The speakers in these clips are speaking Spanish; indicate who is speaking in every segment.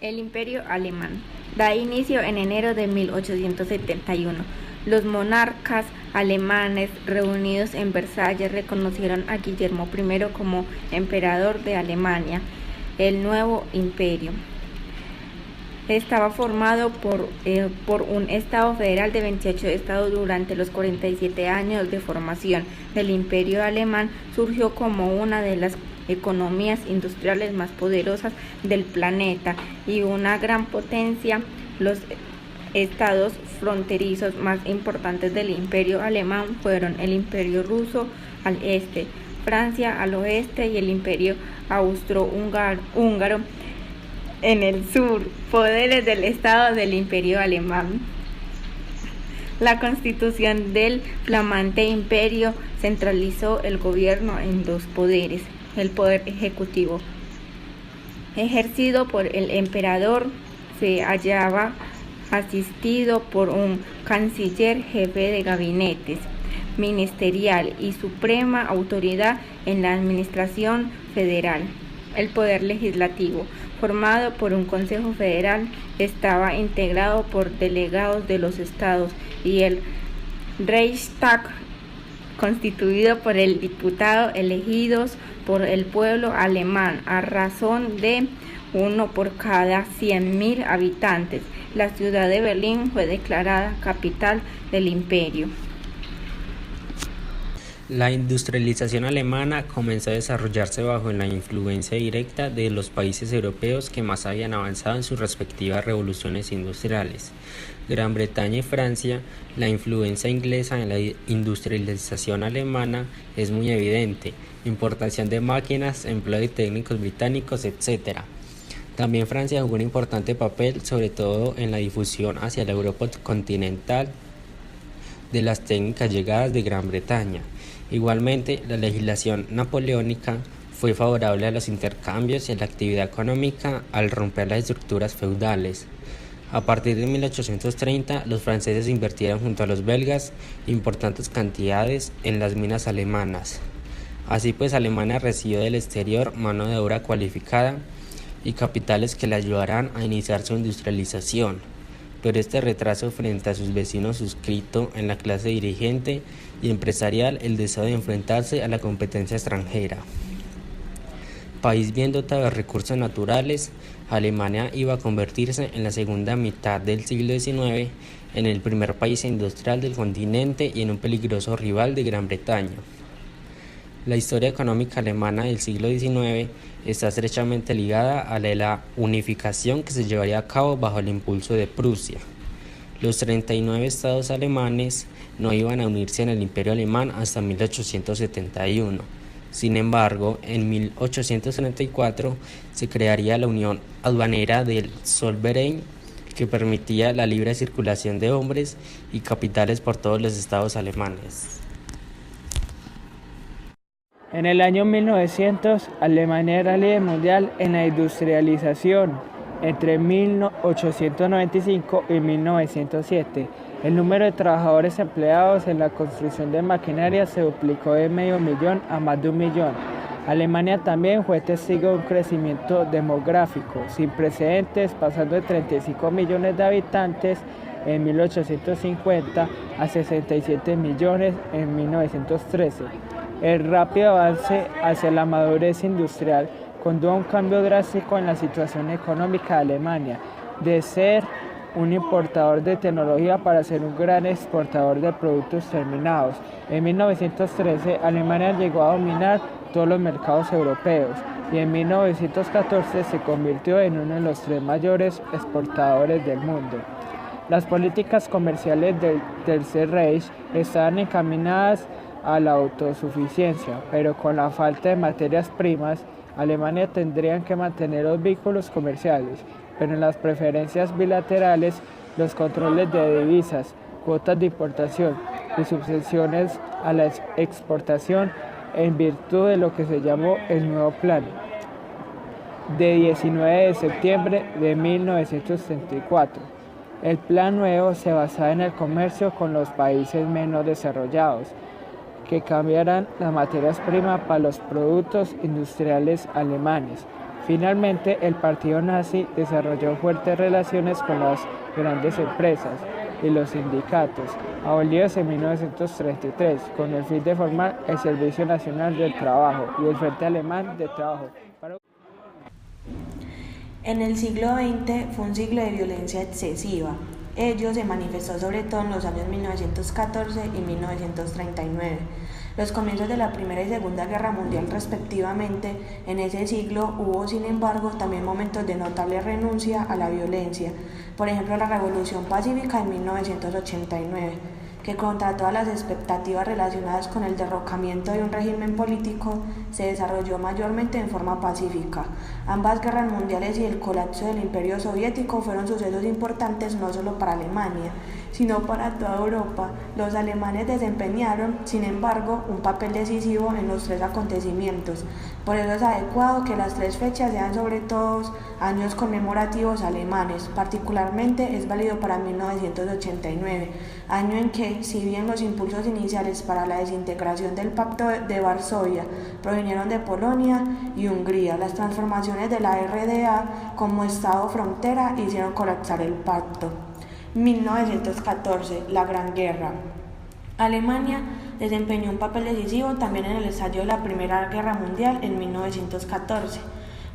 Speaker 1: El Imperio Alemán da inicio en enero de 1871. Los monarcas alemanes reunidos en Versalles reconocieron a Guillermo I como emperador de Alemania. El nuevo imperio estaba formado por un Estado federal de 28 estados. Durante los 47 años de formación del Imperio Alemán surgió como una de las economías industriales más poderosas del planeta y una gran potencia. Los estados fronterizos más importantes del Imperio Alemán fueron el Imperio Ruso al este, Francia al oeste y el Imperio Austrohúngaro en el sur. Poderes del Estado del Imperio Alemán. La constitución del flamante imperio centralizó el gobierno en dos poderes: el poder ejecutivo, ejercido por el emperador, se hallaba asistido por un canciller, jefe de gabinetes ministerial y suprema autoridad en la administración federal. El poder legislativo, formado por un Consejo Federal, estaba integrado por delegados de los estados, y el Reichstag, constituido por el diputado elegidos por el pueblo alemán a razón de uno por cada 100.000 habitantes. La ciudad de Berlín fue declarada capital del imperio.
Speaker 2: La industrialización alemana comenzó a desarrollarse bajo la influencia directa de los países europeos que más habían avanzado en sus respectivas revoluciones industriales. Gran Bretaña y Francia. La influencia inglesa en la industrialización alemana es muy evidente: importación de máquinas, empleo de técnicos británicos, etc. También Francia jugó un importante papel, sobre todo en la difusión hacia la Europa continental de las técnicas llegadas de Gran Bretaña. Igualmente, la legislación napoleónica fue favorable a los intercambios y a la actividad económica al romper las estructuras feudales. A partir de 1830, los franceses invirtieron junto a los belgas importantes cantidades en las minas alemanas. Así pues, Alemania recibió del exterior mano de obra cualificada y capitales que le ayudarán a iniciar su industrialización. Pero este retraso frente a sus vecinos suscrito en la clase dirigente y empresarial el deseo de enfrentarse a la competencia extranjera. País bien dotado de recursos naturales, Alemania iba a convertirse en la segunda mitad del siglo XIX en el primer país industrial del continente y en un peligroso rival de Gran Bretaña. La historia económica alemana del siglo XIX está estrechamente ligada a la unificación que se llevaría a cabo bajo el impulso de Prusia. Los 39 estados alemanes no iban a unirse en el Imperio Alemán hasta 1871. Sin embargo, en 1834 se crearía la Unión Aduanera del Zollverein, que permitía la libre circulación de hombres y capitales por todos los estados alemanes.
Speaker 3: En el año 1900, Alemania era líder mundial en la industrialización. Entre 1895 y 1907, el número de trabajadores empleados en la construcción de maquinaria se duplicó de 500.000 a más de 1 millón. Alemania también fue testigo de un crecimiento demográfico sin precedentes, pasando de 35 millones de habitantes en 1850 a 67 millones en 1913. El rápido avance hacia la madurez industrial condujo a un cambio drástico en la situación económica de Alemania, de ser un importador de tecnología para ser un gran exportador de productos terminados. En 1913, Alemania llegó a dominar todos los mercados europeos y en 1914 se convirtió en uno de los 3 mayores exportadores del mundo. Las políticas comerciales del Tercer Reich estaban encaminadas a la autosuficiencia, pero con la falta de materias primas, Alemania tendría que mantener los vínculos comerciales, pero en las preferencias bilaterales, los controles de divisas, cuotas de importación y subvenciones a la exportación, en virtud de lo que se llamó el Nuevo Plan, de 19 de septiembre de 1934. El Plan Nuevo se basaba en el comercio con los países menos desarrollados, que cambiarán las materias primas para los productos industriales alemanes. Finalmente, el partido nazi desarrolló fuertes relaciones con las grandes empresas y los sindicatos, abolidos en 1933, con el fin de formar el Servicio Nacional del Trabajo y el Frente Alemán de Trabajo.
Speaker 4: En el siglo XX fue un siglo de violencia excesiva. Ello se manifestó sobre todo en los años 1914 y 1939. Los comienzos de la Primera y Segunda Guerra Mundial respectivamente, en ese siglo hubo sin embargo también momentos de notable renuncia a la violencia, por ejemplo la Revolución Pacífica en 1989, que contra todas las expectativas relacionadas con el derrocamiento de un régimen político, se desarrolló mayormente en forma pacífica. Ambas guerras mundiales y el colapso del Imperio Soviético fueron sucesos importantes no solo para Alemania, sino para toda Europa. Los alemanes desempeñaron, sin embargo, un papel decisivo en los tres acontecimientos. Por eso es adecuado que las tres fechas sean sobre todo años conmemorativos alemanes. Particularmente es válido para 1989, año en que, si bien los impulsos iniciales para la desintegración del Pacto de Varsovia provinieron de Polonia y Hungría, las transformaciones de la RDA como Estado frontera hicieron colapsar el pacto. 1914, la Gran Guerra. Alemania desempeñó un papel decisivo también en el estallido de la Primera Guerra Mundial en 1914.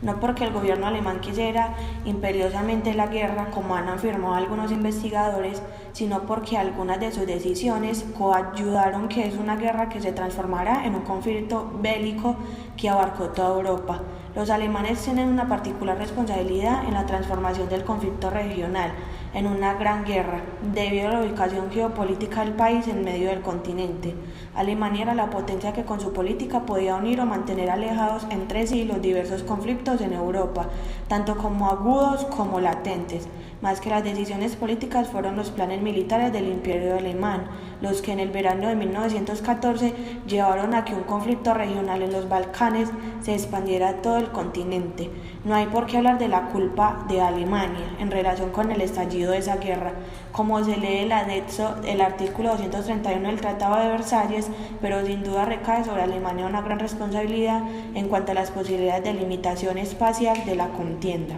Speaker 4: No porque el gobierno alemán quisiera imperiosamente la guerra, como han afirmado algunos investigadores, sino porque algunas de sus decisiones coayudaron que es una guerra que se transformará en un conflicto bélico que abarcó toda Europa. Los alemanes tienen una particular responsabilidad en la transformación del conflicto regional en una gran guerra, debido a la ubicación geopolítica del país en medio del continente. Alemania era la potencia que con su política podía unir o mantener alejados entre sí los diversos conflictos en Europa, tanto como agudos como latentes. Más que las decisiones políticas fueron los planes militares del Imperio alemán, los que en el verano de 1914 llevaron a que un conflicto regional en los Balcanes se expandiera a todo el continente. No hay por qué hablar de la culpa de Alemania en relación con el estallido de esa guerra, como se lee el anexo, el artículo 231 del Tratado de Versalles, pero sin duda recae sobre Alemania una gran responsabilidad en cuanto a las posibilidades de limitación espacial de la contienda.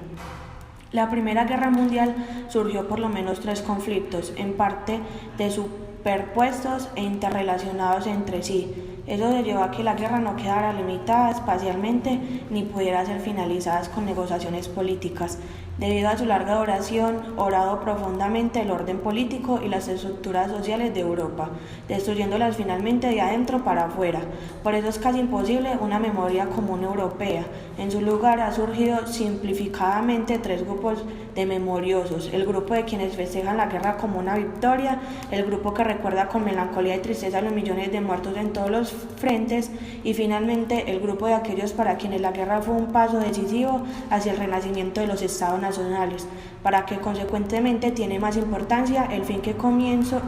Speaker 4: La Primera Guerra Mundial surgió por lo menos tres conflictos, en parte de superpuestos e interrelacionados entre sí. Eso se llevó a que la guerra no quedara limitada espacialmente ni pudiera ser finalizada con negociaciones políticas. Debido a su larga duración, orado profundamente el orden político y las estructuras sociales de Europa, destruyéndolas finalmente de adentro para afuera. Por eso es casi imposible una memoria común europea. En su lugar ha surgido simplificadamente tres grupos de memoriosos: el grupo de quienes festejan la guerra como una victoria, el grupo que recuerda con melancolía y tristeza los millones de muertos en todos los frentes, y finalmente el grupo de aquellos para quienes la guerra fue un paso decisivo hacia el renacimiento de los estados nacionales, para que consecuentemente tiene más importancia el fin de comienzo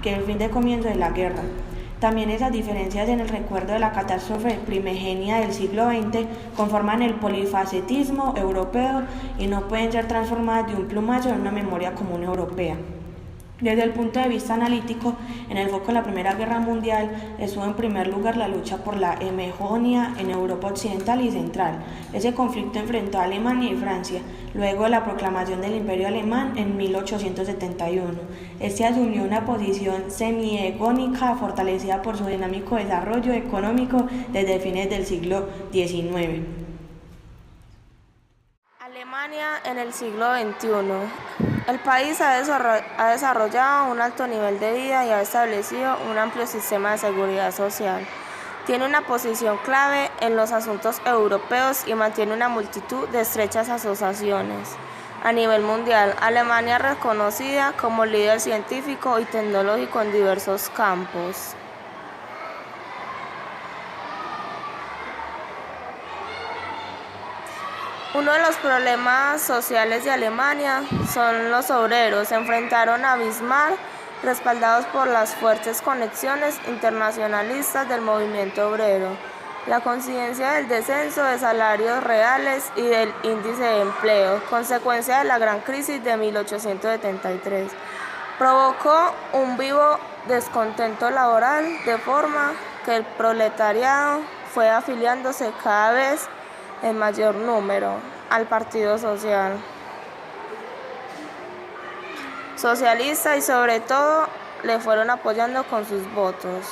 Speaker 4: de la guerra. También esas diferencias en el recuerdo de la catástrofe primigenia del siglo XX conforman el polifacetismo europeo y no pueden ser transformadas de un plumazo en una memoria común europea. Desde el punto de vista analítico, en el foco de la Primera Guerra Mundial estuvo en primer lugar la lucha por la hegemonía en Europa Occidental y Central. Ese conflicto enfrentó a Alemania y Francia, luego de la proclamación del Imperio Alemán en 1871. Este asumió una posición semi-hegemónica fortalecida por su dinámico desarrollo económico desde fines del siglo XIX.
Speaker 5: Alemania en el siglo XXI. El país ha desarrollado un alto nivel de vida y ha establecido un amplio sistema de seguridad social. Tiene una posición clave en los asuntos europeos y mantiene una multitud de estrechas asociaciones. A nivel mundial, Alemania es reconocida como líder científico y tecnológico en diversos campos. Uno de los problemas sociales de Alemania son los obreros. Se enfrentaron a Bismarck, respaldados por las fuertes conexiones internacionalistas del movimiento obrero, la conciencia del descenso de salarios reales y del índice de empleo, consecuencia de la gran crisis de 1873. Provocó un vivo descontento laboral, de forma que el proletariado fue afiliándose cada vez en mayor número al Partido Socialista y sobre todo le fueron apoyando con sus votos.